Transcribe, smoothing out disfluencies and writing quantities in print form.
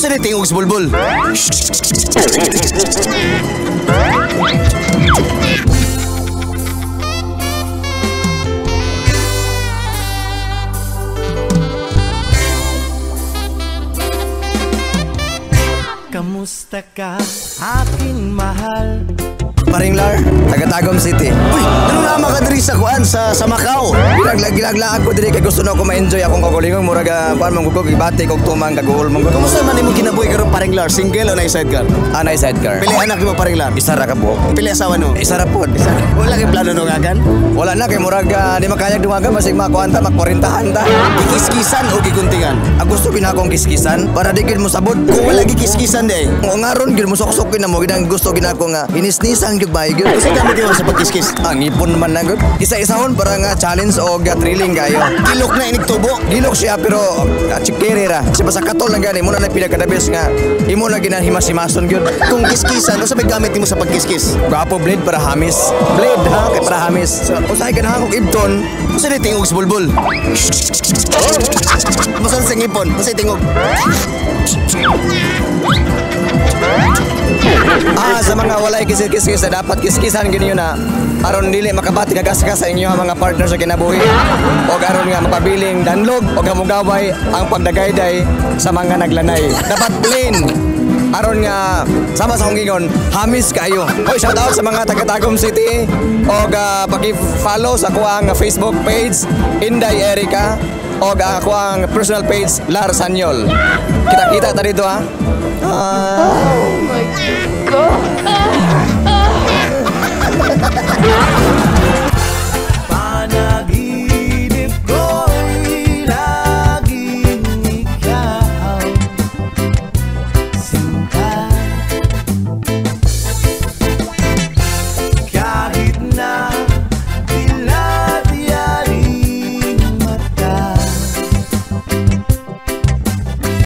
Usa ni tingog sa bulbul. Kamusta ka, aking mahal? Paring Lar, taga-Tagum City. Uy, ano naman ka diri sa kuan sa Macau? Ginaglag ako diri kay gusto na ko ma-enjoy akong kagulingon murag kuan man gugog ibati kog tumang kaguol man. Kumusta man imo kinabuhi karon Paring Lar? Single o na sidecar? Na sidecar. Pili anak mo Paring Lar? Isa ra ka po. Pili asawa no? Isa ra pod. Wala kay plano no ngagan? Wala na kay murag di makayag dumagan basig makuanta mak-40han ta. Kiskisan o giguntingan? Gusto ginakong kiskisan para di gid mo sabot. Kung wala gikiskisan de. Mo ngaron gid mo sok-sokin na mo gid gusto ginako nga inis-nisan gyud bay gyud. Kasi gamit mo sa pagkiskis. Ang ipon man na gyud. Isa-isahon para nga challenge o thrilling kayo. Gilok na inig tubo. Gilok siya pero chikere ra. Kasi basta katol lang gani mo na pinagkadabes nga imo na ginahimasimason gyud. Kung kiskisan usa may gamit nimo sa pagkiskis. Gapo blade para hamis. Blade ha kay para hamis. So usahay ganahan kog ibton. Usa ni tingog sa bulbul. Masan sa ngipon. Usa tingog. Sa mga walay kiskis na dapat kiskisan ganyan na aron dili makabati kagas-gas sa inyo mga partner sa kinabuhi o aron nga mapabiling danlog o gamugaway ang pagdagayday sa mga naglanay. Dapat plain aron nga sama sa hungingon hamis kayo. Hoy, shout out sa mga taga-Tagum City o paki-follow sa kuang Facebook page Inday Erica o kuang personal page Lar Sanyol. Kita-kita ta dito ha. Oh my God.